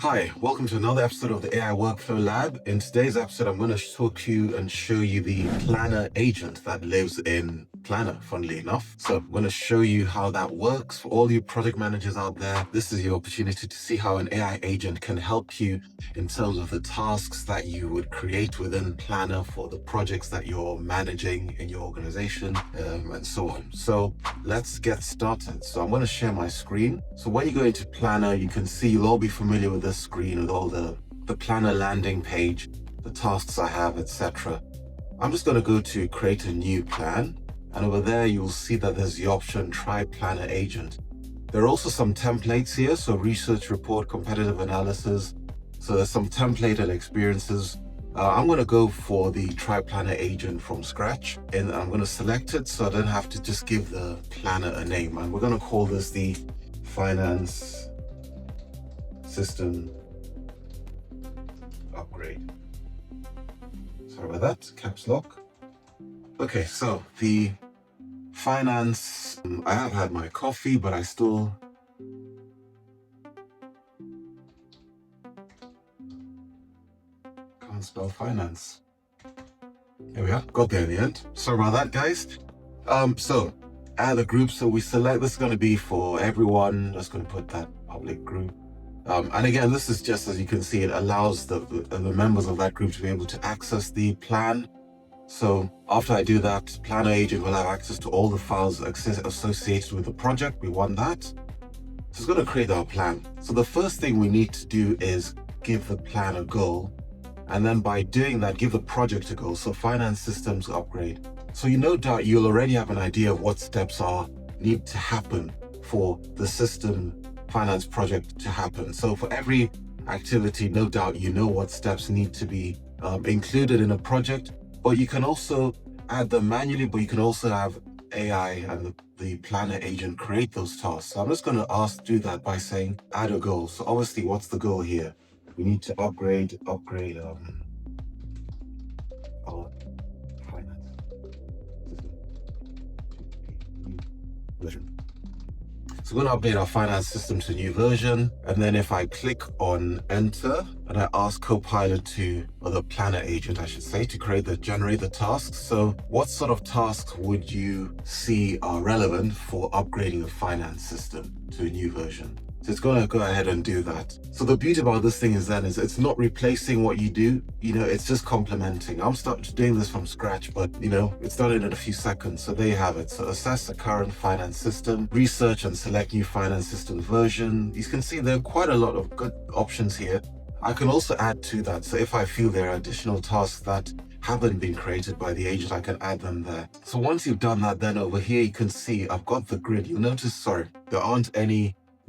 Hi, welcome to another episode of the AI Workflow Lab. In today's episode, I'm going to talk to you and show you the Planner agent that lives in Planner, funnily enough. So I'm going to show you how that works for all you project managers out there. This is your opportunity to see how an AI agent can help you in terms of the tasks that you would create within Planner for the projects that you're managing in your organization, and so on. So let's get started. So I'm going to share my screen. So when you go into Planner, you can see, you'll all be familiar with this screen with all the Planner landing page, the tasks I have, etc. I'm just going to go to create a new plan. And over there, you'll see that there's the option try Planner agent. There are also some templates here. So research, report, competitive analysis. So there's some templated experiences. I'm going to go for the try Planner agent from scratch, and I'm going to select it so I don't have to just give the planner a name. And we're going to call this the finance system upgrade. Sorry about that, caps lock. Okay, so the finance, I have had my coffee, but I still can't spell finance. Here we are, got there in the end. Sorry about that, guys. So add a group. So we select, this is going to be for everyone. Just going to put that public group. And again, this is just, as you can see, it allows the members of that group to be able to access the plan. So after I do that, Planner agent will have access to all the files associated with the project. We want that. So it's going to create our plan. So the first thing we need to do is give the plan a goal. And then by doing that, give the project a goal. So finance systems upgrade. So no doubt you'll already have an idea of what steps need to happen for the system finance project to happen. So for every activity, no doubt you know what steps need to be included in a project, but you can also add them manually, but you can also have AI and the planner agent create those tasks. So I'm just going to do that by saying add a goal. So obviously, what's the goal here? We need to upgrade our finance version. So we're going to update our finance system to a new version. And then if I click on enter and I ask Copilot or the planner agent, I should say, to generate the tasks. So what sort of tasks would you see are relevant for upgrading the finance system to a new version? So it's going to go ahead and do that. So the beauty about this thing is it's not replacing what you do. It's just complementing. I'm doing this from scratch, but it's done it in a few seconds. So there you have it. So assess the current finance system, research and select new finance system version. You can see there are quite a lot of good options here. I can also add to that. So if I feel there are additional tasks that haven't been created by the agent, I can add them there. So once you've done that, then over here, you can see I've got the grid. You'll notice,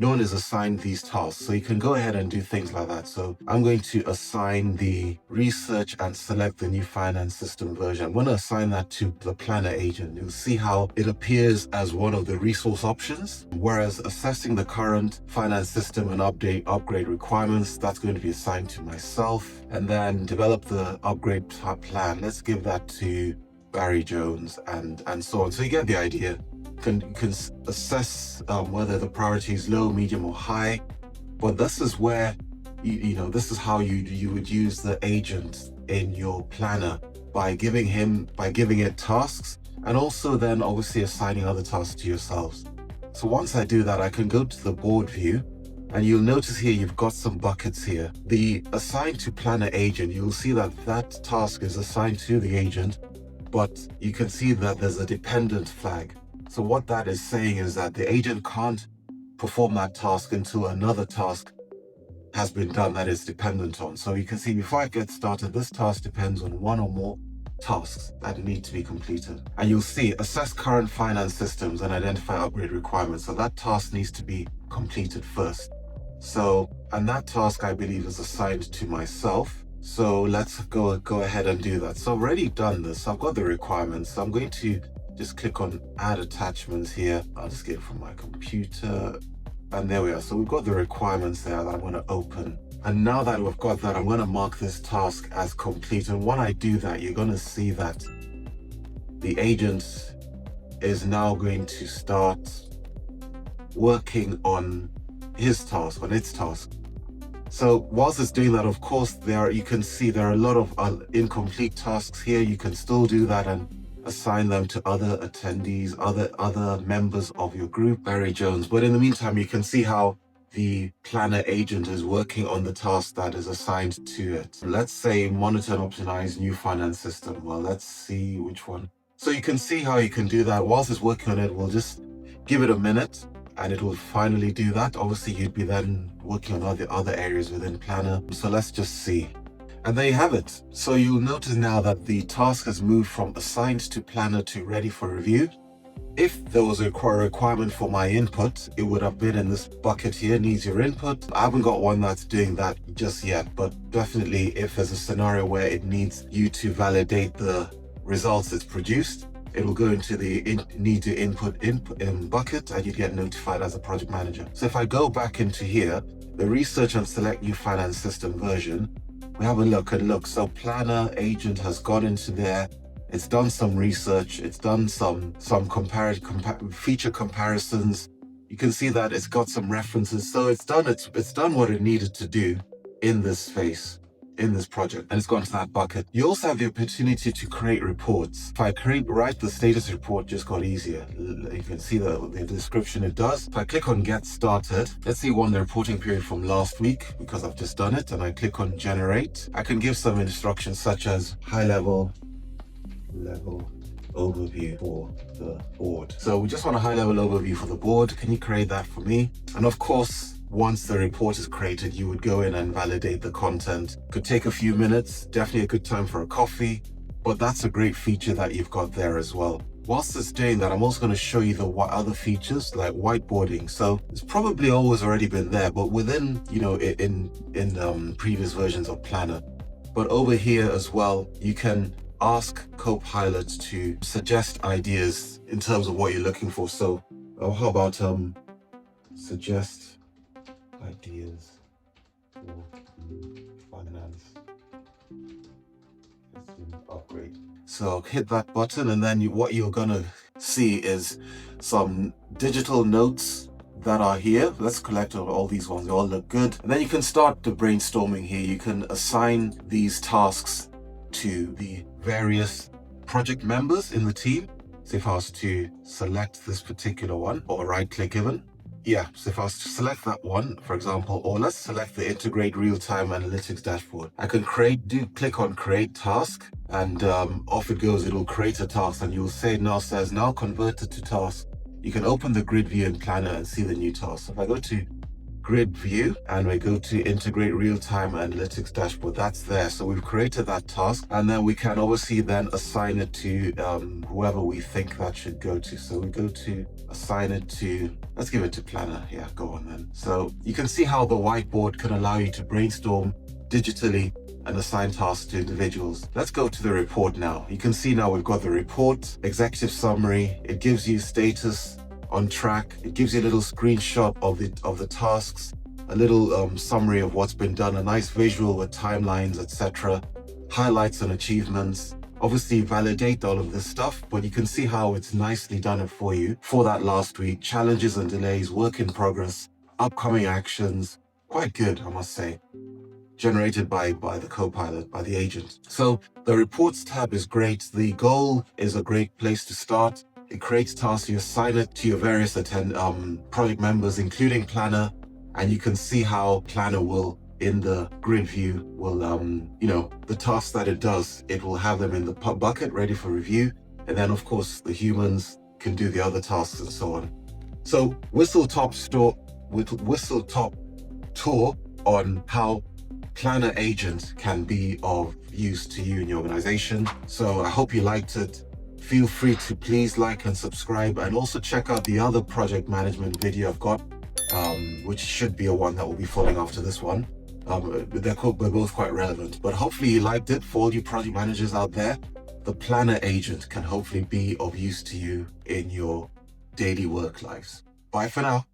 no one is assigned these tasks. So you can go ahead and do things like that. So I'm going to assign the research and select the new finance system version. I'm going to assign that to the planner agent. You'll see how it appears as one of the resource options, whereas assessing the current finance system and upgrade requirements, that's going to be assigned to myself. And then develop the upgrade plan. Let's give that to Barry Jones and so on. So you get the idea. You can assess whether the priority is low, medium, or high. But this is where, this is how you would use the agent in your planner by giving it tasks, and also then obviously assigning other tasks to yourselves. So once I do that, I can go to the board view, and you'll notice here you've got some buckets here. The assign to planner agent, you'll see that task is assigned to the agent, but you can see that there's a dependent flag. So what that is saying is that the agent can't perform that task until another task has been done that is dependent on. So you can see before I get started, this task depends on one or more tasks that need to be completed. And you'll see assess current finance systems and identify upgrade requirements. So that task needs to be completed first. And that task I believe is assigned to myself. So let's go ahead and do that. So I've already done this. I've got the requirements. So I'm going to just click on add attachments here. I'll just get it from my computer. And there we are. So we've got the requirements there that I'm going to open. And now that we've got that, I'm going to mark this task as complete. And when I do that, you're going to see that the agent is now going to start working on its task. So whilst it's doing that, of course, you can see there are a lot of incomplete tasks here. You can still do that and assign them to other attendees, other members of your group, Barry Jones. But in the meantime, you can see how the planner agent is working on the task that is assigned to it. Let's say monitor and optimize new finance system. Well, let's see which one. So you can see how you can do that. Whilst it's working on it, we'll just give it a minute and it will finally do that. Obviously, you'd be then working on other areas within Planner. So let's just see. And there you have it. So you'll notice now that the task has moved from assigned to Planner to ready for review. If there was a requirement for my input, it would have been in this bucket here, needs your input. I haven't got one that's doing that just yet, but definitely if there's a scenario where it needs you to validate the results it's produced, it will go into the need to input bucket and you get notified as a project manager. So if I go back into here, the research and select new finance system version, we have a look and look. So Planner agent has gone into there. It's done some research. It's done some feature comparisons. You can see that it's got some references. So it's done what it needed to do in this space, in this project, and it's gone to that bucket. You also have the opportunity to create reports. If I write the status report, just got easier. You can see the description it does. If I click on get started, let's see the reporting period from last week because I've just done it, and I click on generate. I can give some instructions such as high level overview for the board. So we just want a high level overview for the board. Can you create that for me? And of course, once the report is created, you would go in and validate the content. Could take a few minutes, definitely a good time for a coffee, but that's a great feature that you've got there as well. Whilst it's doing that, I'm also going to show you the other features like whiteboarding. So it's probably always already been there, but within, in previous versions of Planner. But over here as well, you can ask Copilot to suggest ideas in terms of what you're looking for. So how about suggest ideas for finance upgrade. So hit that button and then what you're gonna see is some digital notes that are here. Let's collect all these ones. They all look good. And then you can start the brainstorming here. You can assign these tasks to the various project members in the team. So if I was to select this particular one or right click even, so if I was to select that one, for example, or let's select the integrate real-time analytics dashboard, I can click on create task and off it goes. It'll create a task and you'll say now convert it to task. You can open the grid view in Planner and see the new task. So if I go to grid view and we go to integrate real-time analytics dashboard, that's there. So we've created that task and then we can obviously then assign it to whoever we think that should go to. So we go to assign it to, let's give it to Planner. Yeah, go on then. So you can see how the whiteboard can allow you to brainstorm digitally and assign tasks to individuals. Let's go to the report now. You can see now we've got the report, executive summary. It gives you status, on track. It gives you a little screenshot of the tasks, a little summary of what's been done, a nice visual with timelines, etc., highlights and achievements. Obviously validate all of this stuff, but you can see how it's nicely done it for you for that last week. Challenges and delays, work in progress, upcoming actions. Quite good, I must say. Generated by the Copilot, by the agent. So the reports tab is great. The goal is a great place to start. It creates tasks, you assign it to your various project members, including Planner, and you can see how Planner will, in the grid view, will, the tasks that it does, it will have them in the bucket ready for review. And then, of course, the humans can do the other tasks and so on. So whistle-top tour on how Planner Agent can be of use to you in your organization. So I hope you liked it. Feel free to please like and subscribe, and also check out the other project management video I've got, which should be a one that will be following after this one. They're both quite relevant, but hopefully you liked it. For all you project managers out there, the Planner Agent can hopefully be of use to you in your daily work lives. Bye for now.